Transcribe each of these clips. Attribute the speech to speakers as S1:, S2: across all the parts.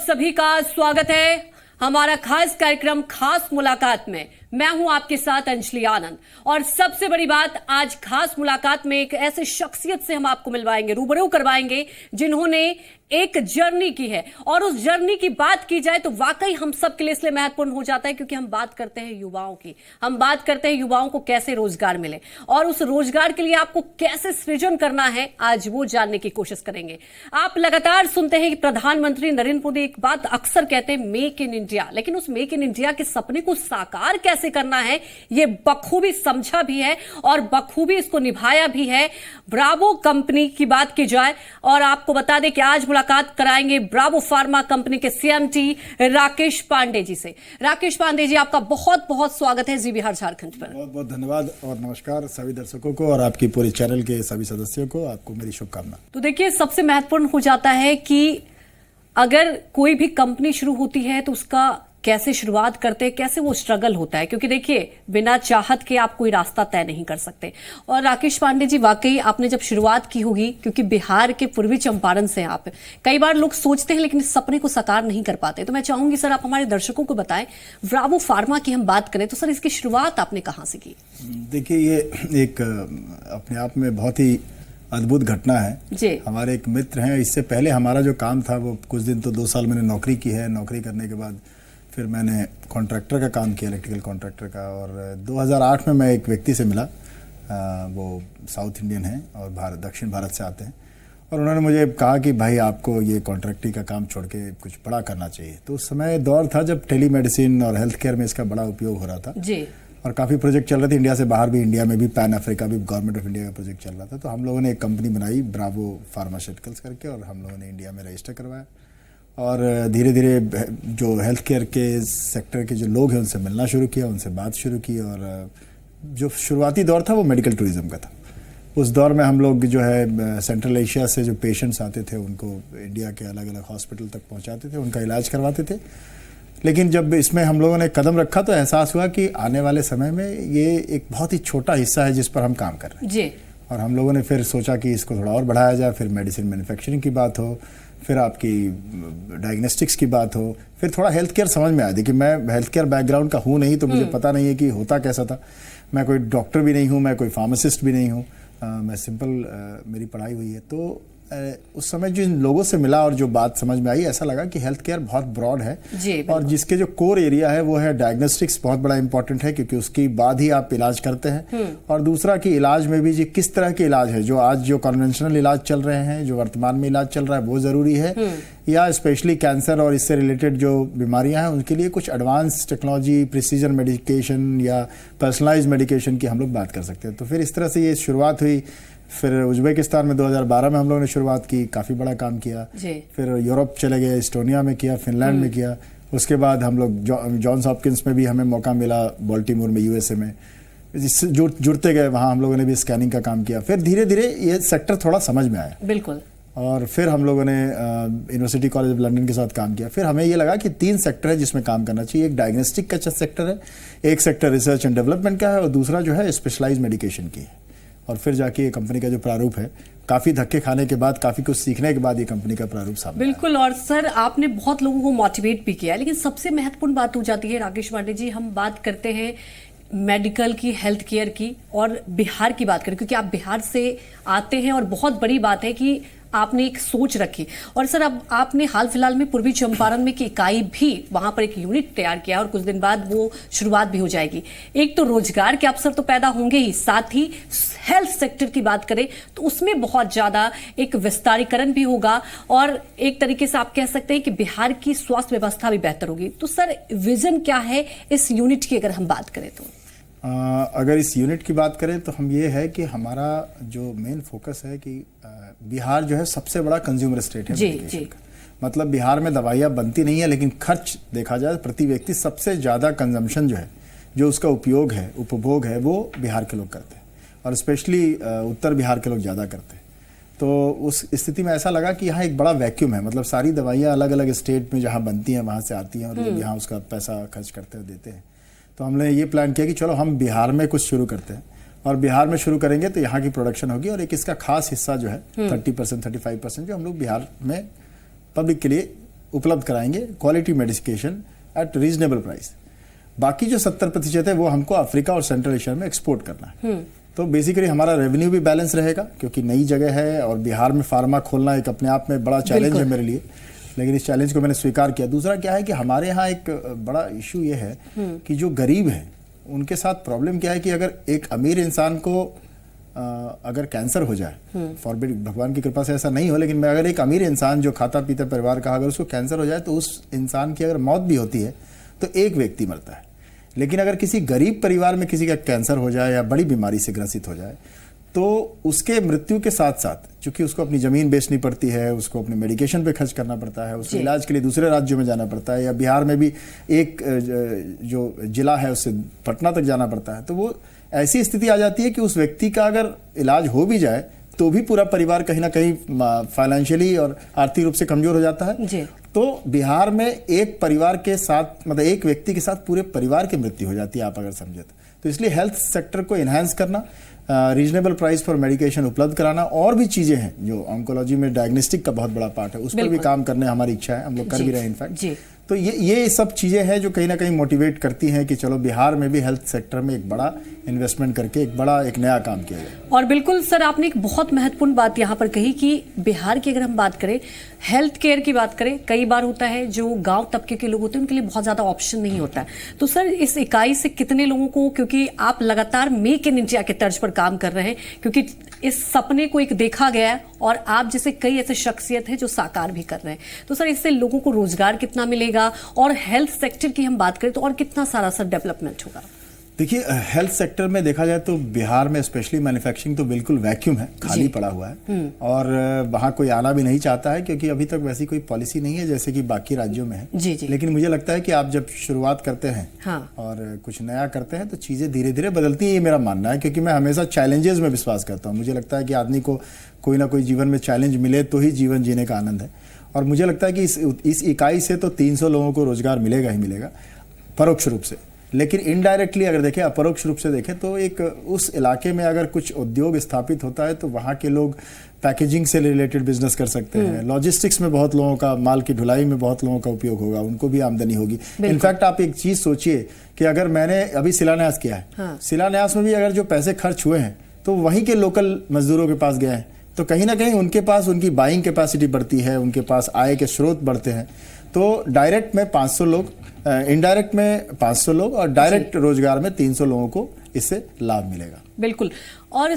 S1: सभी का स्वागत है हमारा खास कार्यक्रम खास मुलाकात में। मैं हूं आपके साथ अंजलि आनंद और सबसे बड़ी बात, आज खास मुलाकात में एक ऐसे शख्सियत से हम आपको मिलवाएंगे, रूबरू करवाएंगे जिन्होंने एक जर्नी की है। और उस जर्नी की बात की जाए तो वाकई हम सब के लिए इसलिए महत्वपूर्ण हो जाता है क्योंकि हम बात करते हैं युवाओं की। हम बात करते हैं युवाओं को कैसे रोजगार मिले और उस रोजगार के लिए आपको कैसे सृजन करना है, आज वो जानने की कोशिश करेंगे। आप लगातार सुनते हैं कि प्रधानमंत्री नरेंद्र मोदी एक बात अक्सर कहते हैं, मेक इन इंडिया, लेकिन उस मेक इन इंडिया के सपने को साकार कैसे करना है ये बखूबी समझा भी है और बखूबी इसको निभाया भी है। ब्रावो कंपनी की बात की जाए और आपको बता दें कि आज मुलाकात कराएंगे ब्रावो फार्मा कंपनी के सीएमडी राकेश पांडे जी से। राकेश पांडे जी, आपका बहुत बहुत स्वागत है जी बिहार झारखंड पर।
S2: बहुत बहुत धन्यवाद और नमस्कार सभी दर्शकों को और आपकी पूरी चैनल के सभी सदस्यों को, आपको मेरी शुभकामना।
S1: तो देखिए, सबसे महत्वपूर्ण हो जाता है कि अगर कोई भी कंपनी शुरू होती है तो उसका कैसे शुरुआत करते हैं, कैसे वो स्ट्रगल होता है, क्योंकि देखिए बिना चाहत के आप कोई रास्ता तय नहीं कर सकते। और राकेश पांडे जी, वाकई आपने जब शुरुआत की होगी, क्योंकि बिहार के पूर्वी चंपारण से आप, कई बार लोग सोचते हैं लेकिन इस सपने को साकार नहीं कर पाते। तो मैं चाहूंगी सर, आप हमारे दर्शकों को बताएं, ब्रावो फार्मा की हम बात करें तो सर इसकी शुरुआत आपने कहां से की?
S2: देखिए, ये एक अपने आप में बहुत ही अद्भुत घटना है जी। हमारे एक मित्र हैं, इससे पहले हमारा जो काम था वो कुछ दिन तो 2 साल मैंने नौकरी की है। नौकरी करने के बाद फिर मैंने कॉन्ट्रैक्टर का काम किया, इलेक्ट्रिकल कॉन्ट्रैक्टर का। और 2008 में मैं एक व्यक्ति से मिला, वो साउथ इंडियन है और दक्षिण भारत से आते हैं, और उन्होंने मुझे कहा कि भाई आपको ये कॉन्ट्रैक्टिंग का काम छोड़ के कुछ बड़ा करना चाहिए। तो उस समय दौर था जब टेलीमेडिसिन और हेल्थ केयर में इसका बड़ा उपयोग हो रहा था जी। और काफ़ी प्रोजेक्ट चल रहे थे इंडिया से बाहर भी, इंडिया में भी, पैन अफ्रीका भी गवर्नमेंट ऑफ इंडिया का प्रोजेक्ट चल रहा था। तो हम लोगों ने एक कंपनी बनाई ब्रावो फार्मास्यूटिकल्स करके, और हम लोगों ने इंडिया में रजिस्टर करवाया। और धीरे धीरे जो हेल्थ केयर के सेक्टर के जो लोग हैं उनसे मिलना शुरू किया, उनसे बात शुरू की। और जो शुरुआती दौर था वो मेडिकल टूरिज्म का था। उस दौर में हम लोग जो है सेंट्रल एशिया से जो पेशेंट्स आते थे उनको इंडिया के अलग अलग हॉस्पिटल तक पहुंचाते थे, उनका इलाज करवाते थे। लेकिन जब इसमें हम लोगों ने कदम रखा तो एहसास हुआ कि आने वाले समय में ये एक बहुत ही छोटा हिस्सा है जिस पर हम काम कर रहे हैं जी। और हम लोगों ने फिर सोचा कि इसको थोड़ा और बढ़ाया जाए। फिर मेडिसिन मैन्युफैक्चरिंग की बात हो, फिर आपकी डायग्नोस्टिक्स की बात हो, फिर थोड़ा हेल्थ केयर समझ में आया। देखिए, मैं हेल्थ केयर बैकग्राउंड का हूँ नहीं, तो मुझे पता नहीं है कि होता कैसा था। मैं कोई डॉक्टर भी नहीं हूँ, मैं कोई फार्मासिस्ट भी नहीं हूँ, मैं सिंपल मेरी पढ़ाई हुई है। तो उस समय जो इन लोगों से मिला और जो बात समझ में आई, ऐसा लगा कि हेल्थ केयर बहुत ब्रॉड है और जिसके जो कोर एरिया है वो है डायग्नोस्टिक्स, बहुत बड़ा इंपॉर्टेंट है क्योंकि उसके बाद ही आप इलाज करते हैं। और दूसरा कि इलाज में भी जी किस तरह के इलाज है, जो आज जो कन्वेंशनल इलाज चल रहे हैं, जो वर्तमान में इलाज चल रहा है वो जरूरी है, या स्पेशली कैंसर और इससे रिलेटेड जो बीमारियां हैं उनके लिए कुछ एडवांस टेक्नोलॉजी, प्रिसीजन मेडिकेशन या पर्सनलाइज मेडिकेशन की हम लोग बात कर सकते हैं। तो फिर इस तरह से ये शुरुआत हुई। फिर उज्बेकिस्तान में 2012 में हम लोगों ने शुरुआत की, काफ़ी बड़ा काम किया। फिर यूरोप चले गए, एस्टोनिया में किया, फिनलैंड में किया। उसके बाद हम लोग जॉन्स हॉपकिंस में भी हमें मौका मिला, बाल्टीमोर में, यूएसए में। जिससे जुड़ते गए, वहाँ हम लोगों ने भी स्कैनिंग का काम किया। फिर धीरे धीरे ये सेक्टर थोड़ा समझ में आया बिल्कुल। और फिर हम लोगों ने यूनिवर्सिटी कॉलेज ऑफ लंदन के साथ काम किया। फिर हमें ये लगा कि 3 सेक्टर है जिसमें काम करना चाहिए। एक डायग्नोस्टिक का सेक्टर है, एक सेक्टर रिसर्च एंड डेवलपमेंट का है, और दूसरा जो है स्पेशलाइज्ड मेडिकेशन की है। और फिर जाके ये कंपनी का जो प्रारूप है, काफी धक्के खाने के बाद, काफी कुछ सीखने के बाद ये कंपनी का प्रारूप सामने
S1: बिल्कुल। और सर, आपने बहुत लोगों को मोटिवेट भी किया है, लेकिन सबसे महत्वपूर्ण बात हो जाती है राकेश पांडे जी, हम बात करते हैं मेडिकल की, हेल्थ केयर की, और बिहार की बात करें क्योंकि आप बिहार से आते हैं और बहुत बड़ी बात है कि आपने एक सोच रखी। और सर, अब आपने हाल फिलहाल में पूर्वी चंपारण में की इकाई भी, वहां पर एक यूनिट तैयार किया और कुछ दिन बाद वो शुरुआत भी हो जाएगी। एक तो रोजगार के अवसर तो पैदा होंगे ही, साथ ही हेल्थ सेक्टर की बात करें तो उसमें बहुत ज्यादा एक विस्तारीकरण भी होगा और एक तरीके से आप कह सकते हैं कि बिहार की स्वास्थ्य व्यवस्था भी बेहतर होगी। तो सर, विजन क्या है इस यूनिट की अगर हम बात करें तो?
S2: अगर इस यूनिट की बात करें तो हम ये है कि हमारा जो मेन फोकस है कि बिहार जो है सबसे बड़ा कंज्यूमर स्टेट है मेडिकेशन का। मतलब बिहार में दवाइयाँ बनती नहीं है, लेकिन खर्च देखा जाए प्रति व्यक्ति सबसे ज़्यादा कंजम्पशन जो है, जो उसका उपयोग है, उपभोग है, वो बिहार के लोग करते हैं और स्पेशली उत्तर बिहार के लोग ज़्यादा करते हैं। तो उस स्थिति में ऐसा लगा कि यहाँ एक बड़ा वैक्यूम है। मतलब सारी दवाइयाँ अलग अलग स्टेट में जहाँ बनती हैं वहाँ से आती हैं और लोग यहाँ उसका पैसा खर्च करते हुए देते हैं। तो हमने ये प्लान किया कि चलो हम बिहार में कुछ शुरू करते हैं, और बिहार में शुरू करेंगे तो यहाँ की प्रोडक्शन होगी और एक इसका खास हिस्सा जो है 30% 35% जो हम लोग बिहार में पब्लिक के लिए उपलब्ध कराएंगे quality medication eight reasonable price. बाकी जो 70% है वो हमको अफ्रीका और सेंट्रल एशिया में एक्सपोर्ट करना है। तो बेसिकली हमारा रेवेन्यू भी बैलेंस रहेगा, क्योंकि नई जगह है और बिहार में फार्मा खोलना एक अपने आप में बड़ा चैलेंज है मेरे लिए, लेकिन इस चैलेंज को मैंने स्वीकार किया। दूसरा क्या है कि हमारे यहाँ एक बड़ा इशू ये है कि जो गरीब है उनके साथ प्रॉब्लम क्या है कि अगर एक अमीर इंसान को अगर कैंसर हो जाए, फॉरबिड, भगवान की कृपा से ऐसा नहीं हो, लेकिन अगर एक अमीर इंसान जो खाता पीता परिवार का अगर उसको कैंसर हो जाए तो उस इंसान की अगर मौत भी होती है तो एक व्यक्ति मरता है। लेकिन अगर किसी गरीब परिवार में किसी का कैंसर हो जाए या बड़ी बीमारी से ग्रसित हो जाए तो उसके मृत्यु के साथ साथ, चूंकि उसको अपनी जमीन बेचनी पड़ती है, उसको अपने मेडिकेशन पे खर्च करना पड़ता है, उसको इलाज के लिए दूसरे राज्यों में जाना पड़ता है, या बिहार में भी एक जो जिला है उससे पटना तक जाना पड़ता है, तो वो ऐसी स्थिति आ जाती है कि उस व्यक्ति का अगर इलाज हो भी जाए तो भी पूरा परिवार कहीं ना कहीं फाइनेंशियली और आर्थिक रूप से कमजोर हो जाता है। जी। तो बिहार में एक परिवार के साथ, मतलब एक व्यक्ति के साथ पूरे परिवार की मृत्यु हो जाती है, आप अगर समझे तो इसलिए हेल्थ सेक्टर को एनहांस करना, रीजनेबल प्राइस फॉर मेडिकेशन उपलब्ध कराना, और भी चीजें हैं जो ऑन्कोलॉजी में डायग्नोस्टिक का बहुत बड़ा पार्ट है, उस पर भी काम करने हमारी इच्छा है, हम लोग कर भी रहे हैं इनफैक्ट। तो ये सब चीजें हैं जो कहीं ना कहीं मोटिवेट करती हैं कि चलो बिहार में भी हेल्थ सेक्टर में एक बड़ा इन्वेस्टमेंट करके एक नया काम किया जाए।
S1: और बिल्कुल सर, आपने एक बहुत महत्वपूर्ण बात यहाँ पर कही कि बिहार की अगर हम बात करें, हेल्थ केयर की बात करें, कई बार होता है जो गांव तबके के लोग होते हैं उनके लिए बहुत ज्यादा ऑप्शन नहीं होता है। तो सर इस इकाई से कितने लोगों को, क्योंकि आप लगातार मेक इन इंडिया के तर्ज पर काम कर रहे हैं, क्योंकि इस सपने को एक देखा गया है और आप जैसे कई ऐसे शख्सियत हैं जो साकार भी कर रहे हैं, तो सर इससे लोगों को रोजगार कितना मिलेगा, और हेल्थ सेक्टर की हम बात करें तो और कितना सारा सर डेवलपमेंट होगा?
S2: देखिए, हेल्थ सेक्टर में देखा जाए तो बिहार में स्पेशली मैन्युफैक्चरिंग तो बिल्कुल वैक्यूम है, खाली पड़ा हुआ है, और वहाँ कोई आना भी नहीं चाहता है, क्योंकि अभी तक वैसी कोई पॉलिसी नहीं है जैसे कि बाकी राज्यों में है।
S1: जी जी।
S2: लेकिन मुझे लगता है कि आप जब शुरुआत करते हैं और कुछ नया करते हैं तो चीजें धीरे धीरे बदलती है, ये मेरा मानना है, क्योंकि मैं हमेशा चैलेंजेस में विश्वास करता हूँ। मुझे लगता है कि आदमी को कोई ना कोई जीवन में चैलेंज मिले तो ही जीवन जीने का आनंद है, और मुझे लगता है कि इस इकाई से तो 300 लोगों को रोजगार मिलेगा ही मिलेगा, परोक्ष रूप से। लेकिन इनडायरेक्टली अगर देखें, अपरोक्ष रूप से देखें, तो एक उस इलाके में अगर कुछ उद्योग स्थापित होता है तो वहाँ के लोग पैकेजिंग से रिलेटेड बिजनेस कर सकते हैं, लॉजिस्टिक्स में बहुत लोगों का, माल की ढुलाई में बहुत लोगों का उपयोग होगा, उनको भी आमदनी होगी। इनफैक्ट आप एक चीज सोचिए कि अगर मैंने अभी शिलान्यास किया है, शिलान्यास में भी अगर जो पैसे खर्च हुए हैं तो वहीं के लोकल मजदूरों के पास गए हैं, तो कहीं ना कहीं उनके पास उनकी बाइंग कैपेसिटी बढ़ती है, उनके पास आय के स्रोत बढ़ते हैं। तो डायरेक्ट में 500 लोग, इनडायरेक्ट में 500 लोग, और डायरेक्ट रोजगार में 300 लोगों को इससे लाभ मिलेगा।
S1: बिल्कुल। और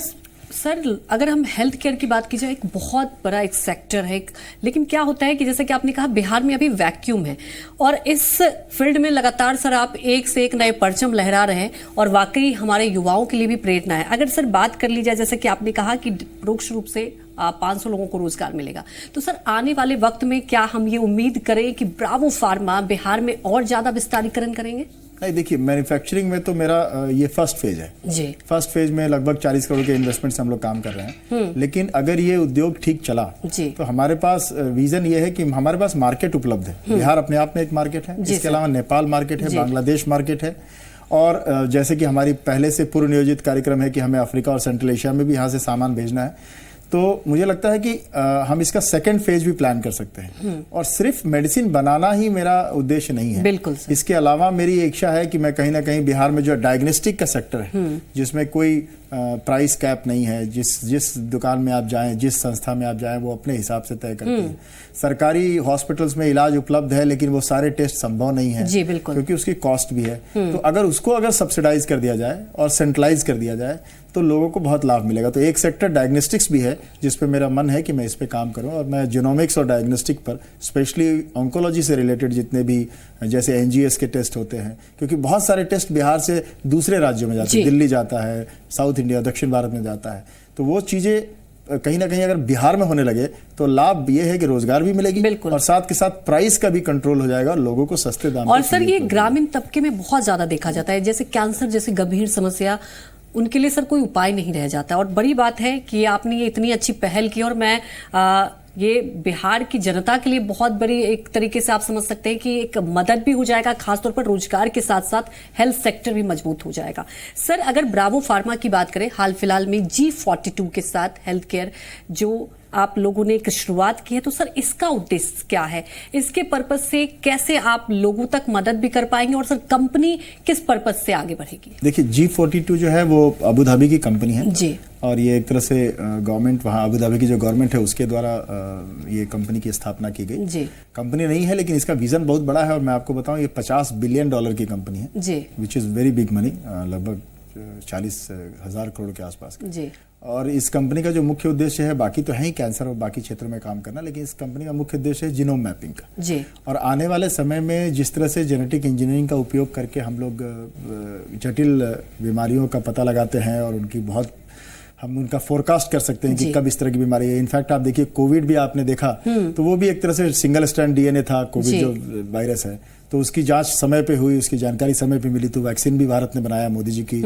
S1: सर अगर हम हेल्थ केयर की बात की जाए, एक बहुत बड़ा एक सेक्टर है, लेकिन क्या होता है कि जैसे कि आपने कहा बिहार में अभी वैक्यूम है, और इस फील्ड में लगातार सर आप एक से एक नए परचम लहरा रहे हैं, और वाकई हमारे युवाओं के लिए भी प्रेरणा है। अगर सर बात कर ली जाए, जैसे कि आपने कहा कि परोक्ष रूप से 500 लोगों को रोजगार मिलेगा, तो सर आने वाले वक्त में क्या हम ये उम्मीद करें कि ब्रावो फार्मा बिहार में और ज्यादा विस्तारीकरण करेंगे?
S2: नहीं, देखिए, मैन्युफैक्चरिंग में तो मेरा ये फर्स्ट फेज है जी। फर्स्ट फेज में लगभग 40 करोड़ के इन्वेस्टमेंट से हम लोग काम कर रहे हैं, लेकिन अगर ये उद्योग ठीक चला तो हमारे पास विजन ये है कि हमारे पास मार्केट उपलब्ध है। बिहार अपने आप में एक मार्केट है, इसके अलावा नेपाल मार्केट है, बांग्लादेश मार्केट है, और जैसे कि हमारी पहले से पूर्व नियोजित कार्यक्रम है कि हमें अफ्रीका और सेंट्रल एशिया में भी यहाँ से सामान भेजना है। तो मुझे लगता है कि हम इसका सेकंड फेज भी प्लान कर सकते हैं, और सिर्फ मेडिसिन बनाना ही मेरा उद्देश्य नहीं है।
S1: बिल्कुल।
S2: इसके अलावा मेरी इच्छा है कि मैं कहीं ना कहीं बिहार में जो डायग्नोस्टिक का सेक्टर है, जिसमें कोई प्राइस कैप नहीं है, जिस दुकान में आप जाएं, जिस संस्था में आप जाएं, वो अपने हिसाब से तय करती है। सरकारी हॉस्पिटल्स में इलाज उपलब्ध है, लेकिन वो सारे टेस्ट संभव नहीं है जी, बिल्कुल, क्योंकि उसकी कॉस्ट भी है। तो अगर उसको सब्सिडाइज कर दिया जाए और सेंट्रलाइज कर दिया जाए तो लोगों को बहुत लाभ मिलेगा। तो एक सेक्टर डायग्नोस्टिक्स भी है जिस पे मेरा मन है कि मैं इस पे काम करूं, और मैं जीनोमिक्स और डायग्नोस्टिक पर, स्पेशली ऑन्कोलॉजी से रिलेटेड जितने भी जैसे एनजीएस के टेस्ट होते हैं, क्योंकि बहुत सारे टेस्ट बिहार से दूसरे राज्यों में जाते हैं, दिल्ली जाता है, साउथ इंडिया, दक्षिण भारत में जाता है, तो वो चीजें कहीं ना कहीं अगर बिहार में होने लगे तो लाभ ये है कि रोजगार भी मिलेगी, और साथ के साथ प्राइस का भी कंट्रोल हो जाएगा और लोगों को सस्ते दाम।
S1: और सर ये ग्रामीण तबके में बहुत ज्यादा देखा जाता है, जैसे कैंसर जैसी गंभीर समस्या, उनके लिए सर कोई उपाय नहीं रह जाता। और बड़ी बात है कि आपने ये इतनी अच्छी पहल की, और मैं ये बिहार की जनता के लिए बहुत बड़ी एक तरीके से आप समझ सकते हैं कि एक मदद भी हो जाएगा, खासतौर पर रोजगार के साथ साथ हेल्थ सेक्टर भी मजबूत हो जाएगा। सर अगर ब्रावो फार्मा की बात करें, हाल फिलहाल में G42 के साथ हेल्थ केयर जो आप लोगों ने एक शुरुआत की है, तो सर इसका उद्देश्य क्या है? इसके पर्पस से कैसे आप लोगों तक मदद भी कर पाएंगे और सर कंपनी किस पर्पस से आगे बढ़ेगी?
S2: देखिए, G42 जो है वो अबू धाबी की कंपनी है
S1: जी,
S2: और ये एक तरह से गवर्नमेंट, वहाँ अबू धाबी की जो गवर्नमेंट है उसके द्वारा ये कंपनी की स्थापना की गई
S1: जी।
S2: कंपनी नहीं है, लेकिन इसका विजन बहुत बड़ा है और मैं आपको बताऊं, ये $50 बिलियन की कंपनी है
S1: जी,
S2: which is very big money, लगभग 40,000 करोड़ के आसपास
S1: जी।
S2: और इस कंपनी का जो मुख्य उद्देश्य है, बाकी तो है ही कैंसर और बाकी क्षेत्रों में काम करना, लेकिन इस कंपनी का मुख्य उद्देश्य है जीनोम मैपिंग का।
S1: जी।
S2: और आने वाले समय में जिस तरह से जेनेटिक इंजीनियरिंग का उपयोग करके हम लोग जटिल बीमारियों का पता लगाते हैं और हम उनका फोरकास्ट कर सकते हैं कि कब इस तरह की बीमारी है। इनफैक्ट आप देखिए, कोविड भी आपने देखा तो वो भी एक तरह से सिंगल स्ट्रैंड डीएनए था, कोविड जो वायरस है, तो उसकी जांच समय पे हुई, उसकी जानकारी समय पे मिली, तो वैक्सीन भी भारत ने बनाया। मोदी जी की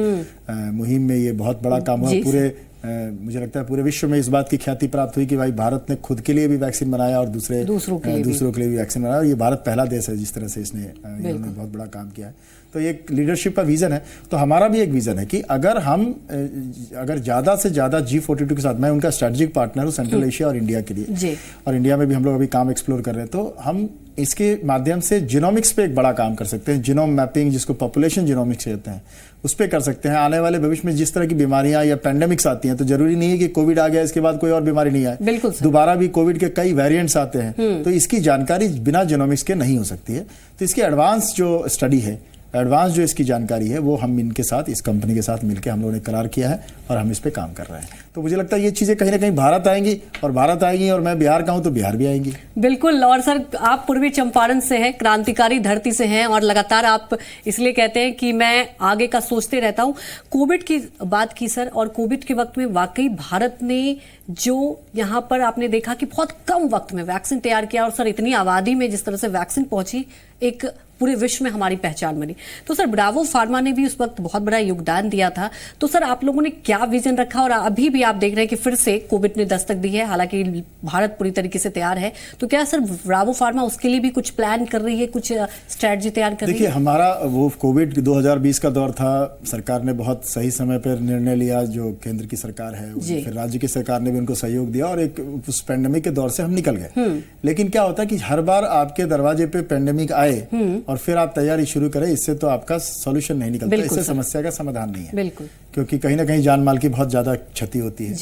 S2: मुहिम में ये बहुत बड़ा काम हुआ। पूरे मुझे लगता है पूरे विश्व में इस बात की ख्याति प्राप्त हुई कि भाई भारत ने खुद के लिए भी वैक्सीन बनाया और दूसरों के लिए भी वैक्सीन बनाया, और ये भारत पहला देश है जिस तरह से इसने बहुत बड़ा काम किया है। तो ये एक लीडरशिप का विजन है। तो हमारा भी एक विजन है कि अगर ज़्यादा से ज़्यादा G42 के साथ, मैं उनका स्ट्रेटेजिक पार्टनर हूँ सेंट्रल एशिया और इंडिया के लिए, और इंडिया में भी हम लोग अभी काम एक्सप्लोर कर रहे हैं, तो हम इसके माध्यम से जीनोमिक्स पे एक बड़ा काम कर सकते हैं। जीनोम मैपिंग, जिसको पॉपुलेशन जीनोमिक्स कहते हैं, उस पर कर सकते हैं। आने वाले भविष्य में जिस तरह की बीमारियां या पैंडेमिक्स आती हैं, तो जरूरी नहीं है कि कोविड आ गया इसके बाद कोई और बीमारी नहीं आए, दोबारा भी कोविड के कई वेरिएंट्स आते हैं, तो इसकी जानकारी बिना जीनोमिक्स के नहीं हो सकती है। तो इसकी एडवांस जो स्टडी है, एडवांस जो इसकी जानकारी है, वो हम इनके साथ, इस कंपनी के साथ मिलकर हम लोगों ने करार किया है और हम इस पे काम कर रहे हैं। तो मुझे लगता है ये चीजें कहीं ना कहीं भारत आएंगी, और भारत आएंगी और मैं बिहार का हूं तो बिहार भी आएंगी।
S1: बिल्कुल। और सर, आप पूर्वी चंपारण से हैं, क्रांतिकारी धरती से हैं, और लगातार आप इसलिए कहते हैं कि मैं आगे का सोचते रहता हूं। कोविड की बात की सर, और कोविड के वक्त में वाकई भारत ने जो यहाँ पर आपने देखा कि बहुत कम वक्त में वैक्सीन तैयार किया, और सर इतनी आबादी में जिस तरह से वैक्सीन पहुंची, एक पूरे विश्व में हमारी पहचान बनी। तो सर ब्रावो फार्मा ने भी उस वक्त बहुत बड़ा योगदान दिया था। तो सर आप लोगों ने क्या विजन रखा, और अभी भी आप देख रहे हैं कि फिर से कोविड ने दस्तक दी है, हालांकि भारत पूरी तरीके से तैयार है, तो क्या सर ब्रावो फार्मा उसके लिए भी कुछ प्लान कर रही है, कुछ स्ट्रेटजी तैयार कर रही है?
S2: देखिए, हमारा वो कोविड 2020 का दौर था, सरकार ने बहुत सही समय पर निर्णय लिया, जो केंद्र की सरकार है, फिर राज्य की सरकार ने भी उनको सहयोग दिया, और एक उस पेंडेमिक के दौर से हम निकल गए। लेकिन क्या होता है कि हर बार आपके दरवाजे पे पेंडेमिक आए और फिर आप तैयारी शुरू करें, इससे तो आपका सॉल्यूशन नहीं निकलता, इससे समस्या का समाधान नहीं है।
S1: बिल्कुल।
S2: क्योंकि कहीं ना कहीं जान माल की बहुत ज्यादा क्षति होती है,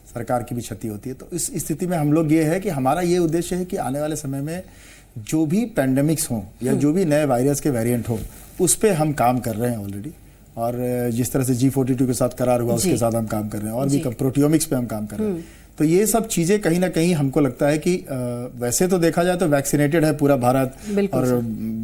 S2: सरकार की भी क्षति होती है। तो इस स्थिति में हम लोग ये है कि हमारा ये उद्देश्य है कि आने वाले समय में जो भी पेंडेमिक्स हो या जो भी नए वायरस के वेरिएंट हो, उस पर हम काम कर रहे हैं ऑलरेडी। और जिस तरह से G42 के साथ करार हुआ, उसके साथ हम काम कर रहे हैं, और भी प्रोटियोमिक्स पे हम काम कर रहे हैं। तो ये सब चीजें कहीं ना कहीं हमको लगता है कि वैसे तो देखा जाए तो वैक्सीनेटेड है पूरा भारत, और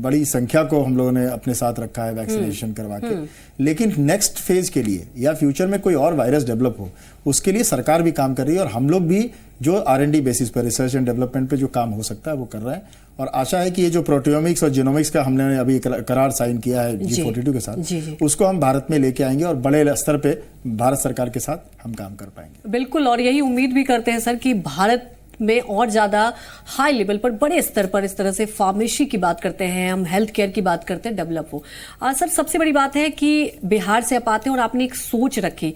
S2: बड़ी संख्या को हम लोगों ने अपने साथ रखा है वैक्सीनेशन करवा के, लेकिन नेक्स्ट फेज के लिए या फ्यूचर में कोई और वायरस डेवलप हो, उसके लिए सरकार भी काम कर रही है, और हम लोग भी जो R&D बेसिस पर, रिसर्च एंड डेवलपमेंट पे जो काम हो सकता है वो कर रहे हैं। और आशा है कि ये जो प्रोटियोमिक्स और जीनोमिक्स का हमने अभी करार साइन किया है G42 के साथ, उसको हम भारत में लेके आएंगे और बड़े स्तर पे भारत सरकार के साथ हम काम कर पाएंगे।
S1: बिल्कुल, और यही उम्मीद भी करते हैं सर कि भारत में और ज्यादा हाई लेवल पर, बड़े स्तर पर इस तरह से फार्मेसी की बात करते हैं, हम हेल्थ केयर की बात करते हैं, डेवलप हो। सर सबसे बड़ी बात है कि बिहार से आप आते हैं और आपने एक सोच रखी।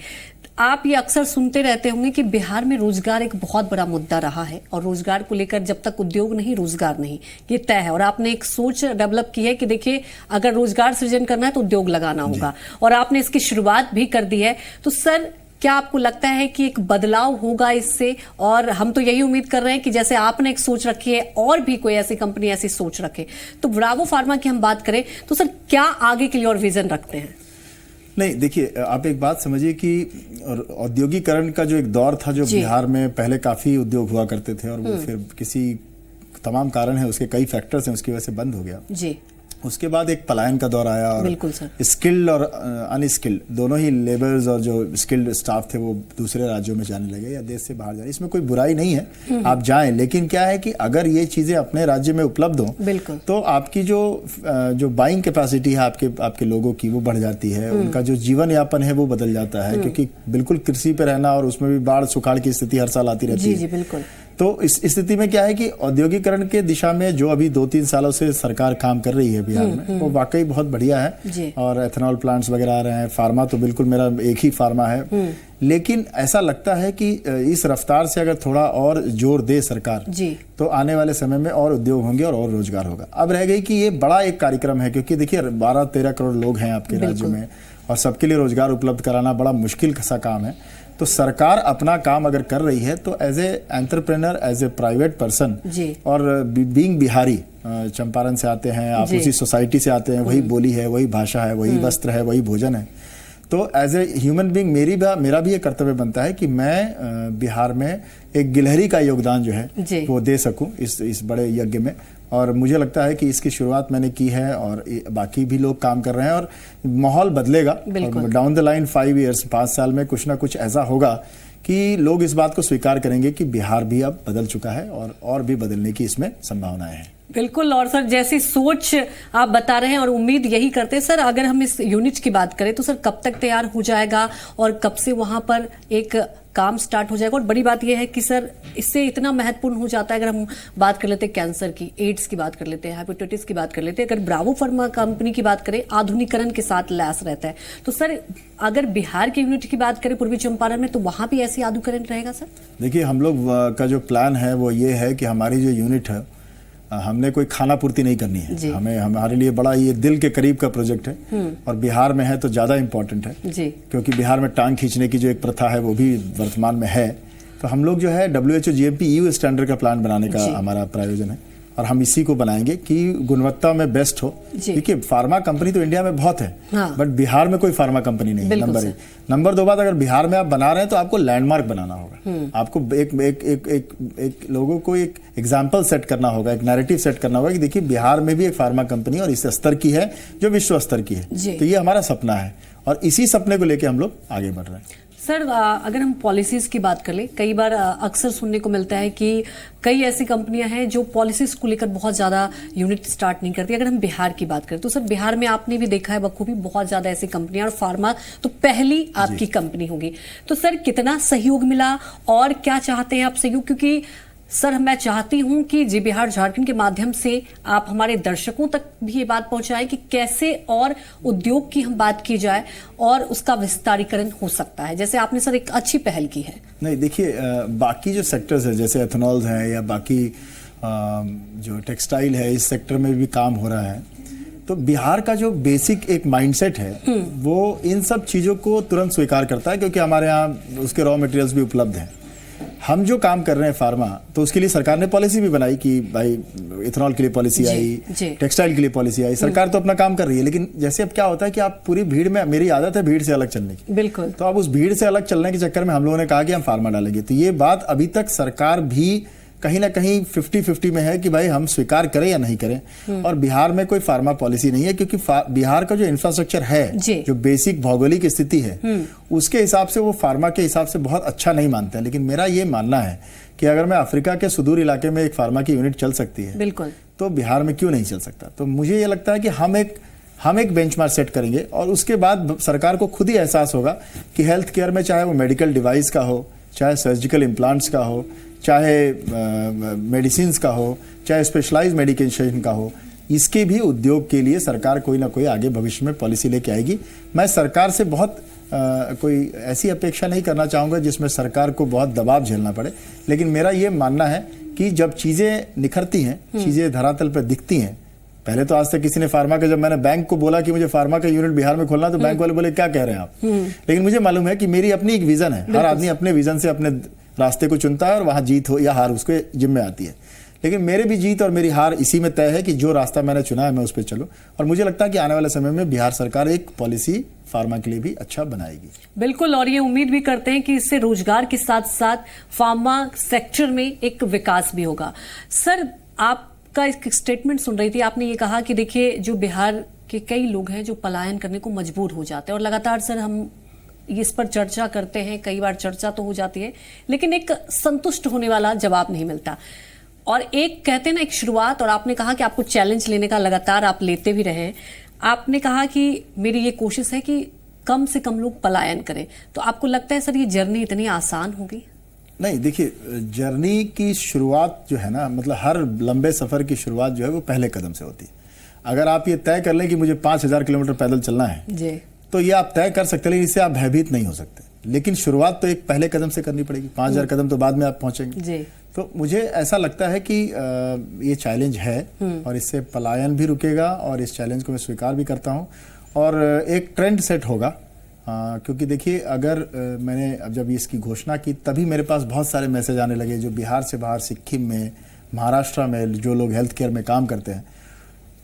S1: आप ये अक्सर सुनते रहते होंगे कि बिहार में रोजगार एक बहुत बड़ा मुद्दा रहा है, और रोजगार को लेकर जब तक उद्योग नहीं, रोजगार नहीं, ये तय है। और आपने एक सोच डेवलप की है कि देखिए, अगर रोजगार सृजन करना है तो उद्योग लगाना होगा, और आपने इसकी शुरुआत भी कर दी है। तो सर क्या आपको लगता है कि एक बदलाव होगा इससे? और हम तो यही उम्मीद कर रहे हैं कि जैसे आपने एक सोच रखी है, और भी कोई ऐसी कंपनी ऐसी सोच रखे। तो ब्रावो फार्मा की हम बात करें तो सर क्या आगे के लिए और विजन रखते हैं?
S2: नहीं, देखिए, आप एक बात समझिए कि औद्योगिकरण का जो एक दौर था, जो बिहार में पहले काफी उद्योग हुआ करते थे, और वो फिर किसी तमाम कारण है, उसके कई फैक्टर्स हैं, उसकी वजह से बंद हो गया जी। उसके बाद एक पलायन का दौर आया, और स्किल्ड और अनस्किल्ड दोनों ही लेबर्स और जो स्किल्ड स्टाफ थे वो दूसरे राज्यों में जाने लगे या देश से बाहर जाने। इसमें कोई बुराई नहीं है, आप जाएं, लेकिन क्या है कि अगर ये चीजें अपने राज्य में उपलब्ध हो तो आपकी जो बाइंग कैपेसिटी है आपके लोगों की, वो बढ़ जाती है, उनका जो जीवन यापन है वो बदल जाता है। क्योंकि बिल्कुल कृषि पे रहना, और उसमें भी बाढ़ सुखाड़ की स्थिति हर साल आती रहती है। तो इस स्थिति में क्या है कि औद्योगिकरण के दिशा में जो अभी 2-3 सालों से सरकार काम कर रही है बिहार में, वो वाकई बहुत बढ़िया है। और एथेनॉल प्लांट्स वगैरह आ रहे हैं, फार्मा तो बिल्कुल मेरा एक ही फार्मा है, लेकिन ऐसा लगता है कि इस रफ्तार से अगर थोड़ा और जोर दे सरकार तो आने वाले समय में और उद्योग होंगे और रोजगार होगा। अब रह गई कि ये बड़ा एक कार्यक्रम है, क्योंकि देखिए 12-13 करोड़ लोग हैं आपके राज्य में और सबके लिए रोजगार उपलब्ध कराना बड़ा मुश्किल सा काम है। तो सरकार अपना काम अगर कर रही है तो as a entrepreneur, as a private person, और बीइंग बिहारी, चंपारण से आते हैं आप, उसी सोसाइटी से आते हैं, वही बोली है, वही भाषा है, वही वस्त्र है, वही भोजन है, तो एज ए ह्यूमन बीइंग मेरा भी ये कर्तव्य बनता है कि मैं बिहार में एक गिलहरी का योगदान जो है वो दे सकूं इस बड़े यज्ञ में। और मुझे लगता है कि इसकी शुरुआत मैंने की है और बाकी भी लोग काम कर रहे हैं और माहौल बदलेगा। डाउन द लाइन 5 इयर्स, 5 साल में कुछ ना कुछ ऐसा होगा कि लोग इस बात को स्वीकार करेंगे कि बिहार भी अब बदल चुका है और भी बदलने की इसमें संभावनाएं हैं।
S1: बिल्कुल। और सर जैसी सोच आप बता रहे हैं और उम्मीद यही करते हैं सर, अगर हम इस यूनिट की बात करें तो सर कब तक तैयार हो जाएगा और कब से वहां पर एक काम स्टार्ट हो जाएगा? और बड़ी बात यह है कि सर इससे इतना महत्वपूर्ण हो जाता है, अगर हम बात कर लेते हैं कैंसर की, एड्स की बात कर लेते हैं, हेपेटाइटिस की बात कर लेते हैं, अगर ब्रावो फार्मा कंपनी की बात करें, आधुनिकीकरण के साथ लैस रहता है, तो सर अगर बिहार की यूनिट की बात करें पूर्वी चंपारण में, तो वहां भी ऐसी आधुनिकीकरण रहेगा सर?
S2: देखिए, हम लोग का जो प्लान है वो ये है कि हमारी जो यूनिट है, हमने कोई खाना पूर्ति नहीं करनी है। हमारे लिए बड़ा ये दिल के करीब का प्रोजेक्ट है और बिहार में है तो ज्यादा इम्पोर्टेंट है क्योंकि बिहार में टांग खींचने की जो एक प्रथा है वो भी वर्तमान में है। तो हम लोग जो है WHO GMP EU स्टैंडर्ड का प्लान बनाने का हमारा प्रायोजन है और हम इसी को बनाएंगे कि गुणवत्ता में बेस्ट हो। देखिए, फार्मा कंपनी तो इंडिया में बहुत है, बट बिहार में कोई फार्मा कंपनी नहीं है, नंबर 1। नंबर 2 बात, अगर बिहार में आप बना रहे हैं तो आपको लैंडमार्क बनाना होगा। आपको एक लोगों को एक एग्जाम्पल सेट करना होगा, एक नैरेटिव सेट करना होगा कि देखिए बिहार में भी एक फार्मा कंपनी और इस स्तर की है जो विश्व स्तर की है। तो ये हमारा सपना है और इसी सपने को लेकर हम लोग आगे बढ़ रहे हैं।
S1: सर अगर हम पॉलिसीज की बात कर ले, कई बार अक्सर सुनने को मिलता है कि कई ऐसी कंपनियां हैं जो पॉलिसीज को लेकर बहुत ज्यादा यूनिट स्टार्ट नहीं करती। अगर हम बिहार की बात करें तो सर बिहार में आपने भी देखा है बखूबी बहुत ज्यादा ऐसी कंपनियां, और फार्मा तो पहली आपकी कंपनी होगी। तो सर कितना सहयोग मिला और क्या चाहते हैं आप सहयोग? क्योंकि सर मैं चाहती हूं कि जी बिहार झारखंड के माध्यम से आप हमारे दर्शकों तक भी ये बात पहुंचाएं कि कैसे और उद्योग की हम बात की जाए और उसका विस्तारीकरण हो सकता है, जैसे आपने सर एक अच्छी पहल की है।
S2: नहीं, देखिए, बाकी जो सेक्टर्स है जैसे एथेनॉल है या बाकी जो टेक्सटाइल है, इस सेक्टर में भी काम हो रहा है। तो बिहार का जो बेसिक एक माइंडसेट है वो इन सब चीज़ों को तुरंत स्वीकार करता है क्योंकि हमारे यहाँ उसके रॉ मटेरियल्स भी उपलब्ध हैं। हम जो काम कर रहे हैं फार्मा, तो उसके लिए सरकार ने पॉलिसी भी बनाई कि भाई इथेनॉल के लिए पॉलिसी आई, टेक्सटाइल के लिए पॉलिसी आई। सरकार तो अपना काम कर रही है, लेकिन जैसे अब क्या होता है कि आप पूरी भीड़ में, मेरी आदत है भीड़ से अलग चलने की, बिल्कुल, तो अब उस भीड़ से अलग चलने के चक्कर में हम लोगों ने कहा कि हम फार्मा डालेंगे। तो ये बात अभी तक सरकार भी कहीं ना कहीं 50-50 में है कि भाई हम स्वीकार करें या नहीं करें। और बिहार में कोई फार्मा पॉलिसी नहीं है क्योंकि बिहार का जो इंफ्रास्ट्रक्चर है, जो बेसिक भौगोलिक स्थिति है, उसके हिसाब से वो फार्मा के हिसाब से बहुत अच्छा नहीं मानते हैं। लेकिन मेरा ये मानना है कि अगर मैं अफ्रीका के सुदूर इलाके में एक फार्मा की यूनिट चल सकती है, बिल्कुल, तो बिहार में क्यों नहीं चल सकता? तो मुझे ये लगता है कि हम एक बेंचमार्क सेट करेंगे और उसके बाद सरकार को खुद ही एहसास होगा कि हेल्थ केयर में, चाहे वो मेडिकल डिवाइस का हो, चाहे सर्जिकल इम्प्लांट्स का हो, चाहे मेडिसिन का हो, चाहे स्पेशलाइज मेडिकेशन का हो, इसके भी उद्योग के लिए सरकार कोई ना कोई आगे भविष्य में पॉलिसी लेके आएगी। मैं सरकार से बहुत कोई ऐसी अपेक्षा नहीं करना चाहूँगा जिसमें सरकार को बहुत दबाव झेलना पड़े, लेकिन मेरा ये मानना है कि जब चीज़ें निखरती हैं, चीज़ें धरातल पर दिखती हैं। पहले तो आज तक किसी ने फार्मा का, जब मैंने बैंक को बोला कि मुझे फार्मा का यूनिट बिहार में खोलना, तो बैंक वाले बोले क्या कह रहे हैं आप। लेकिन मुझे मालूम है कि मेरी अपनी एक विजन है, हर आदमी अपने विजन से अपने रास्ते को चुनता है और वहां जीत हो या हार उसके जिम्मे आती है। लेकिन मेरे भी जीत और मेरी हार इसी में तय है कि जो रास्ता मैंने चुना है मैं उस पर चलूं। और मुझे लगता है कि आने वाले समय में बिहार सरकार एक पॉलिसी फार्मा के लिए भी अच्छा बनाएगी।
S1: बिल्कुल, और ये उम्मीद भी करते हैं कि इससे रोजगार के साथ साथ फार्मा सेक्टर में एक विकास भी होगा। सर आपका एक स्टेटमेंट सुन रही थी, आपने ये कहा कि देखिए जो बिहार के कई लोग हैं जो पलायन करने को मजबूर हो जाते हैं, और लगातार सर हम इस पर चर्चा करते हैं, कई बार चर्चा तो हो जाती है लेकिन एक संतुष्ट होने वाला जवाब नहीं मिलता। और एक कहते हैं ना एक शुरुआत, और आपने कहा कि आपको चैलेंज लेने का लगातार आप लेते भी रहे। आपने कहा कि मेरी ये कोशिश है कि कम से कम लोग पलायन करें। तो आपको लगता है सर ये जर्नी इतनी आसान होगी?
S2: नहीं, देखिए, जर्नी की शुरुआत जो है ना, मतलब हर लंबे सफ़र की शुरुआत जो है वो पहले कदम से होती है। अगर आप ये तय कर लें कि मुझे 5000 किलोमीटर पैदल चलना है
S1: जी,
S2: तो ये आप तय कर सकते हैं, लेकिन इससे आप भयभीत नहीं हो सकते। लेकिन शुरुआत तो एक पहले कदम से करनी पड़ेगी। 5000 कदम तो बाद में आप पहुंचेंगे
S1: जी।
S2: तो मुझे ऐसा लगता है कि ये चैलेंज है और इससे पलायन भी रुकेगा और इस चैलेंज को मैं स्वीकार भी करता हूँ और एक ट्रेंड सेट होगा। क्योंकि देखिए, अगर मैंने अब जब इसकी घोषणा की तभी मेरे पास बहुत सारे मैसेज आने लगे जो बिहार से बाहर, सिक्किम में, महाराष्ट्र में जो लोग हेल्थ केयर में काम करते हैं।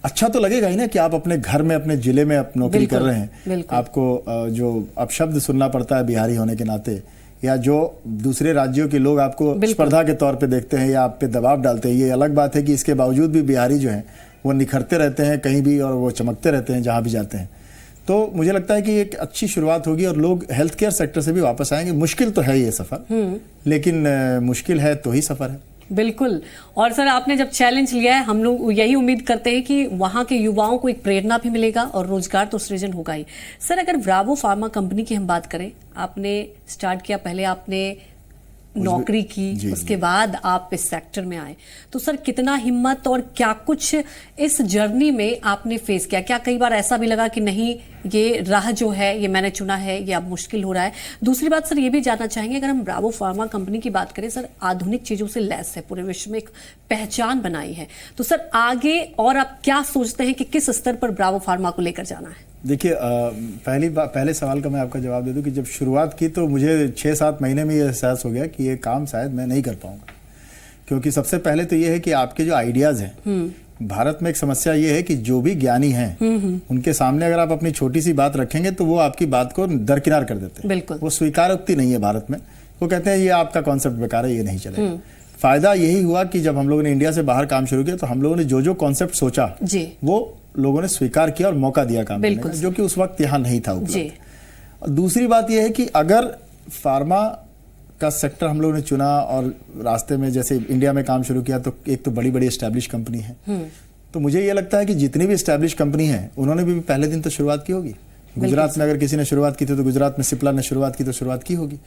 S2: अच्छा तो लगेगा ही ना कि आप अपने घर में, अपने जिले में आप नौकरी कर रहे हैं, आपको जो अपशब्द सुनना पड़ता है बिहारी होने के नाते, या जो दूसरे राज्यों के लोग आपको स्पर्धा के तौर पे देखते हैं या आप पे दबाव डालते हैं। ये अलग बात है कि इसके बावजूद भी बिहारी जो हैं वो निखरते रहते हैं कहीं भी और वो चमकते रहते हैं जहाँ भी जाते हैं। तो मुझे लगता है कि एक अच्छी शुरुआत होगी और लोग हेल्थ केयर सेक्टर से भी वापस आएंगे। मुश्किल तो है ये सफ़र, लेकिन मुश्किल है तो ही सफ़र है।
S1: बिल्कुल। और सर, आपने जब चैलेंज लिया है, हम लोग यही उम्मीद करते हैं कि वहां के युवाओं को एक प्रेरणा भी मिलेगा और रोजगार तो सृजन होगा ही। सर, अगर ब्रावो फार्मा कंपनी की हम बात करें, आपने स्टार्ट किया, पहले आपने नौकरी की, उसके बाद आप इस सेक्टर में आए, तो सर कितना हिम्मत और क्या कुछ इस जर्नी में आपने फेस किया? क्या कई बार ऐसा भी लगा कि नहीं, ये राह जो है ये मैंने चुना है, ये अब मुश्किल हो रहा है? दूसरी बात सर, ये भी जानना चाहेंगे, अगर हम ब्रावो फार्मा कंपनी की बात करें, सर आधुनिक चीजों से लैस है, पूरे विश्व में एक पहचान बनाई है, तो सर आगे और आप क्या सोचते हैं कि किस स्तर पर ब्रावो फार्मा को लेकर जाना है?
S2: देखिए, पहले सवाल का मैं आपका जवाब दे दूं कि जब शुरुआत की तो मुझे 6-7 महीने में ये एहसास हो गया कि ये काम शायद मैं नहीं कर पाऊंगा। क्योंकि सबसे पहले तो ये है कि आपके जो आइडियाज़ हैं, भारत में एक समस्या ये है कि जो भी ज्ञानी हैं उनके सामने अगर आप अपनी छोटी सी बात रखेंगे तो वो आपकी बात को दरकिनार कर देते हैं।
S1: बिल्कुल।
S2: वो स्वीकारोक्ति नहीं है भारत में। वो कहते हैं ये आपका कॉन्सेप्ट बेकार है, ये नहीं चलेगा। फायदा यही हुआ कि जब हम लोगों ने इंडिया से बाहर काम शुरू किया तो हम लोगों ने जो जो कॉन्सेप्ट सोचा वो लोगों ने स्वीकार किया और मौका दिया काम करने का, जो कि उस वक्त यहाँ नहीं था उपलब्ध। दूसरी बात यह है कि अगर फार्मा का सेक्टर हम लोगों ने चुना और रास्ते में जैसे इंडिया में काम शुरू किया तो एक तो बड़ी बड़ी एस्टैब्लिश कंपनी है, तो मुझे ये लगता है कि जितनी भी एस्टैब्लिश कंपनी है उन्होंने भी पहले दिन तो शुरुआत की होगी। गुजरात में अगर किसी ने शुरुआत की थी तो गुजरात में सिप्ला ने शुरुआत की तो शुरुआत की होगी।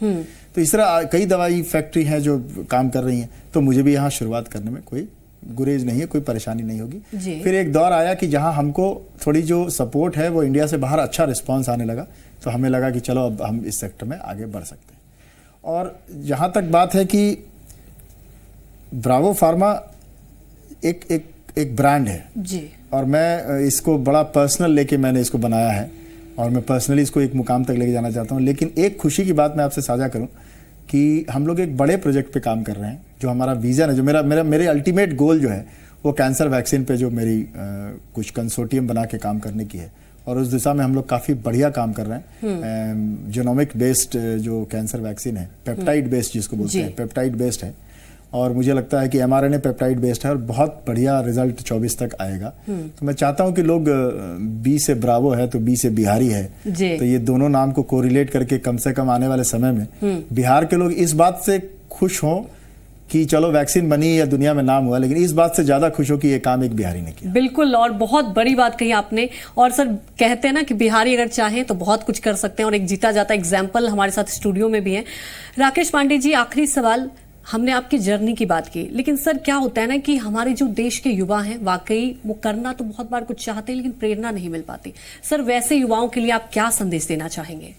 S2: तो इस तरह कई दवाई फैक्ट्री हैं जो काम कर रही हैं, तो मुझे भी यहाँ शुरुआत करने में कोई गुरेज नहीं है, कोई परेशानी नहीं होगी। फिर एक दौर आया कि जहाँ हमको थोड़ी जो सपोर्ट है वो इंडिया से बाहर अच्छा रिस्पॉन्स आने लगा, तो हमें लगा कि चलो अब हम इस सेक्टर में आगे बढ़ सकते हैं। और जहाँ तक बात है कि ब्रावो फार्मा एक ब्रांड है जी, और मैं इसको बड़ा पर्सनल लेके मैंने इसको बनाया है और मैं पर्सनली इसको एक मुकाम तक लेके जाना चाहता हूँ। लेकिन एक खुशी की बात मैं आपसे साझा करूँ कि हम लोग एक बड़े प्रोजेक्ट पे काम कर रहे हैं। जो हमारा विजन है, जो मेरे अल्टीमेट गोल जो है वो कैंसर वैक्सीन पे जो मेरी कुछ कंसोर्टियम बना के काम करने की है, और उस दिशा में हम लोग काफ़ी बढ़िया काम कर रहे हैं। जीनोमिक बेस्ड जो कैंसर वैक्सीन है, पेप्टाइड बेस्ड जिसको बोलते हैं, पेप्टाइड बेस्ड है, और मुझे लगता है कि mRNA पेप्टाइड बेस्ड है और बहुत बढ़िया रिजल्ट 24 तक आएगा। तो मैं चाहता हूं कि लोग बी से ब्रावो है तो बी से बिहारी है, तो ये दोनों नाम को कोरिलेट करके कम से कम आने वाले समय में बिहार के लोग इस बात से खुश हों कि चलो वैक्सीन बनी या दुनिया में नाम हुआ, लेकिन इस बात से ज्यादा खुश हो कि ये काम एक बिहारी ने किया।
S1: बिल्कुल, और बहुत बड़ी बात कही आपने। और सर कहते हैं ना कि बिहारी अगर चाहें तो बहुत कुछ कर सकते हैं, और एक जीता जाता एग्जाम्पल हमारे साथ स्टूडियो में भी है। राकेश पांडे जी, आखिरी सवाल, हमने आपकी जर्नी की बात की, लेकिन सर क्या होता है ना कि हमारे जो देश के युवा हैं वाकई वो करना तो बहुत बार कुछ चाहते हैं लेकिन प्रेरणा नहीं मिल पाती। सर वैसे युवाओं के लिए आप क्या संदेश देना चाहेंगे?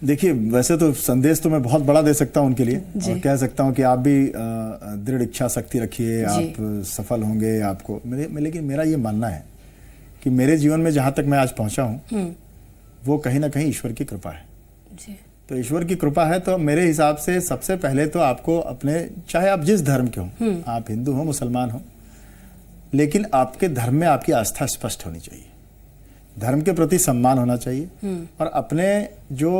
S2: देखिए, वैसे तो संदेश तो मैं बहुत बड़ा दे सकता हूं उनके लिए, और कह सकता हूं कि आप भी दृढ़ इच्छा शक्ति रखिए, आप सफल होंगे आपको। लेकिन मेरा ये मानना है कि मेरे जीवन में जहां तक मैं आज पहुंचा हूं वो कहीं ना कहीं ईश्वर की कृपा है जी। तो ईश्वर की कृपा है, तो मेरे हिसाब से सबसे पहले तो आपको अपने, चाहे आप जिस धर्म के हो, आप हिंदू हो मुसलमान हो, लेकिन आपके धर्म में आपकी आस्था स्पष्ट होनी चाहिए, धर्म के प्रति सम्मान होना चाहिए, और अपने जो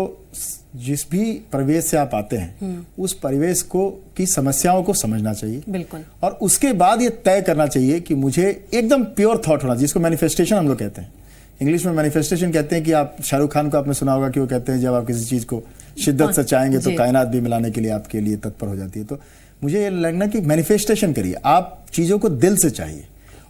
S2: जिस भी परिवेश से आप आते हैं उस परिवेश को की समस्याओं को समझना चाहिए।
S1: बिल्कुल।
S2: और उसके बाद ये तय करना चाहिए कि मुझे एकदम प्योर थॉट होना, जिसको मैनिफेस्टेशन हम लोग कहते हैं, इंग्लिश में मैनिफेस्टेशन कहते हैं। कि आप शाहरुख खान को आपने सुना होगा कि वो कहते हैं जब आप किसी चीज को शिद्दत से चाहेंगे तो कायनात भी मिलाने के लिए आपके लिए तत्पर हो जाती है। तो मुझे ये लगना कि मैनिफेस्टेशन करिए, आप चीजों को दिल से चाहिए,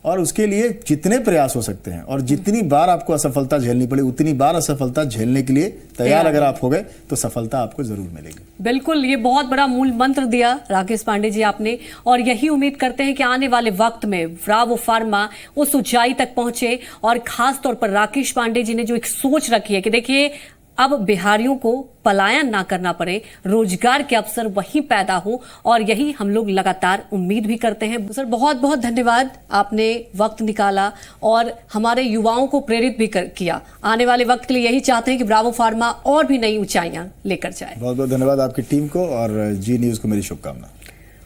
S2: और उसके लिए जितने प्रयास हो सकते हैं और जितनी बार आपको असफलता झेलनी पड़े उतनी बार असफलता झेलने के लिए तैयार अगर आप हो गए तो सफलता आपको जरूर मिलेगी।
S1: बिल्कुल, ये बहुत बड़ा मूल मंत्र दिया राकेश पांडे जी आपने, और यही उम्मीद करते हैं कि आने वाले वक्त में ब्रावो फार्मा उस ऊंचाई तक पहुंचे। और खास तौर पर राकेश पांडे जी ने जो एक सोच रखी है कि देखिए अब बिहारियों को पलायन ना करना पड़े, रोजगार के अवसर वहीं पैदा हो, और यही हम लोग लगातार उम्मीद भी करते हैं। सर बहुत बहुत धन्यवाद, आपने वक्त निकाला और हमारे युवाओं को प्रेरित भी किया। आने वाले वक्त के लिए यही चाहते हैं कि ब्रावो फार्मा और भी नई ऊंचाइयां लेकर जाए।
S2: बहुत बहुत धन्यवाद आपकी टीम को और जी न्यूज को मेरी शुभकामना।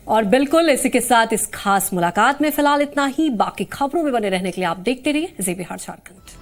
S1: और बिल्कुल इसी के साथ इस खास मुलाकात में फिलहाल इतना ही। बाकी खबरों में बने रहने के लिए आप देखते रहिए जी बिहार झारखंड।